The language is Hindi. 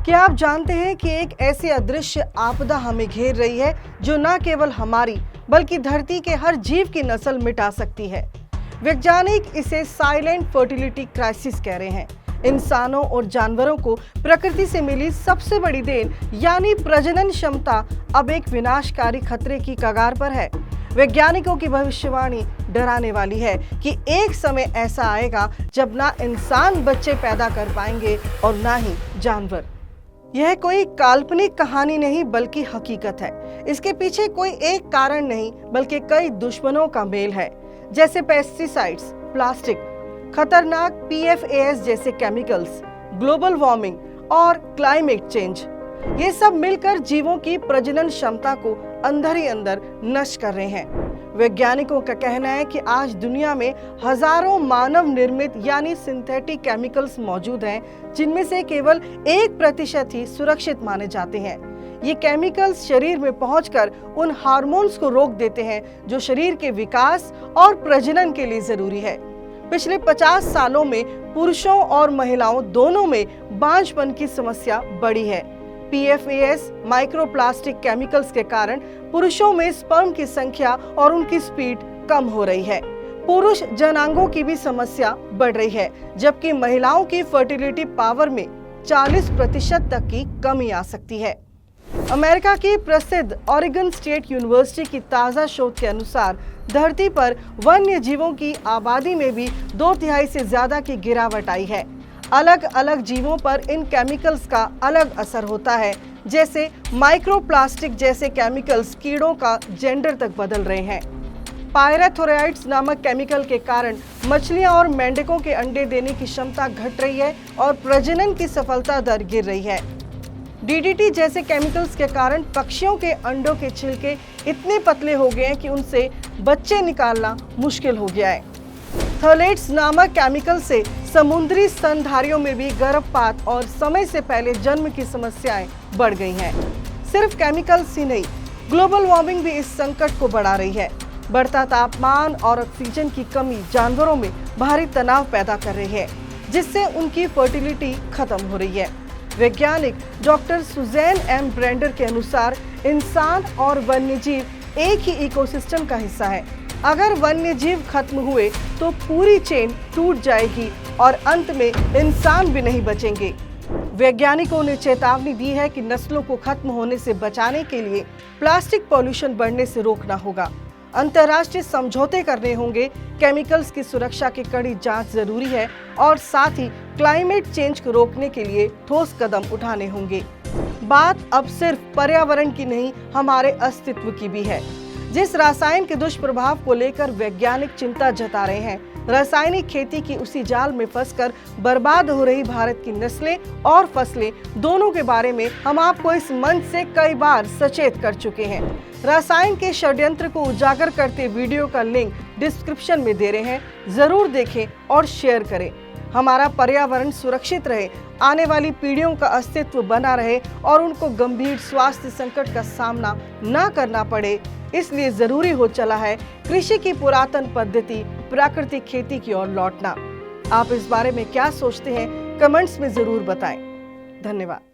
क्या आप जानते हैं कि एक ऐसी अदृश्य आपदा हमें घेर रही है जो न केवल हमारी बल्कि धरती के हर जीव की नस्ल मिटा सकती है। वैज्ञानिक इसे साइलेंट फर्टिलिटी क्राइसिस कह रहे हैं। इंसानों और जानवरों को प्रकृति से मिली सबसे बड़ी देन यानी प्रजनन क्षमता अब एक विनाशकारी खतरे की कगार पर है। वैज्ञानिकों की भविष्यवाणी डराने वाली है कि एक समय ऐसा आएगा जब ना इंसान बच्चे पैदा कर पाएंगे और ना ही जानवर। यह कोई काल्पनिक कहानी नहीं बल्कि हकीकत है। इसके पीछे कोई एक कारण नहीं बल्कि कई दुश्मनों का मेल है, जैसे पेस्टिसाइड्स, प्लास्टिक, खतरनाक PFAS जैसे केमिकल्स, ग्लोबल वार्मिंग और क्लाइमेट चेंज। ये सब मिलकर जीवों की प्रजनन क्षमता को अंदर ही अंदर नष्ट कर रहे हैं। वैज्ञानिकों का कहना है कि आज दुनिया में हजारों मानव निर्मित यानी सिंथेटिक केमिकल्स मौजूद हैं, जिनमें से केवल 1% ही सुरक्षित माने जाते हैं। ये केमिकल्स शरीर में पहुंचकर उन हार्मोन्स को रोक देते हैं जो शरीर के विकास और प्रजनन के लिए जरूरी है। पिछले 50 सालों में पुरुषों और महिलाओं दोनों में बांझपन की समस्या बढ़ी है। PFAS माइक्रोप्लास्टिक केमिकल्स के कारण पुरुषों में स्पर्म की संख्या और उनकी स्पीड कम हो रही है। पुरुष जनांगों की भी समस्या बढ़ रही है, जबकि महिलाओं की फर्टिलिटी पावर में 40% तक की कमी आ सकती है। अमेरिका की प्रसिद्ध ओरेगन स्टेट यूनिवर्सिटी की ताजा शोध के अनुसार धरती पर वन्य जीवों की आबादी में भी 2/3 से ज्यादा की गिरावट आई है। अलग अलग जीवों पर इन केमिकल्स का अलग असर होता है, जैसे माइक्रोप्लास्टिक जैसे केमिकल्स कीड़ों का जेंडर तक बदल रहे हैं। पायरेथोराइड्स नामक केमिकल के कारण मछलियां और मेंढकों के अंडे देने की क्षमता घट रही है और प्रजनन की सफलता दर गिर रही है। DDT जैसे केमिकल्स के कारण पक्षियों के अंडों के छिलके इतने पतले हो गए हैं कि उनसे बच्चे निकालना मुश्किल हो गया है। थलेट्स नामक केमिकल से समुद्री स्तनधारियों में भी गर्भपात और समय से पहले जन्म की समस्याएं बढ़ गई हैं। सिर्फ केमिकल्स ही नहीं, ग्लोबल वार्मिंग भी इस संकट को बढ़ा रही है। बढ़ता तापमान और ऑक्सीजन की कमी जानवरों में भारी तनाव पैदा कर रही है, जिससे उनकी फर्टिलिटी खत्म हो रही है। वैज्ञानिक डॉक्टर सुजैन M. ब्रेंडर के अनुसार इंसान और वन्यजीव एक ही इकोसिस्टम का हिस्सा है। अगर वन्यजीव खत्म हुए तो पूरी चेन टूट जाएगी और अंत में इंसान भी नहीं बचेंगे। वैज्ञानिकों ने चेतावनी दी है कि नस्लों को खत्म होने से बचाने के लिए प्लास्टिक पॉल्यूशन बढ़ने से रोकना होगा, अंतर्राष्ट्रीय समझौते करने होंगे, केमिकल्स की सुरक्षा की कड़ी जांच जरूरी है और साथ ही क्लाइमेट चेंज को रोकने के लिए ठोस कदम उठाने होंगे। बात अब सिर्फ पर्यावरण की नहीं, हमारे अस्तित्व की भी है। जिस रसायन के दुष्प्रभाव को लेकर वैज्ञानिक चिंता जता रहे हैं, रासायनिक खेती की उसी जाल में फंसकर बर्बाद हो रही भारत की नस्लें और फसलें दोनों के बारे में हम आपको इस मंच से कई बार सचेत कर चुके हैं। रसायन के षड्यंत्र को उजागर करते वीडियो का लिंक डिस्क्रिप्शन में दे रहे हैं, जरूर देखें और शेयर करें। हमारा पर्यावरण सुरक्षित रहे, आने वाली पीढ़ियों का अस्तित्व बना रहे और उनको गंभीर स्वास्थ्य संकट का सामना न करना पड़े, इसलिए जरूरी हो चला है कृषि की पुरातन पद्धति प्राकृतिक खेती की ओर लौटना। आप इस बारे में क्या सोचते हैं, कमेंट्स में जरूर बताएं। धन्यवाद।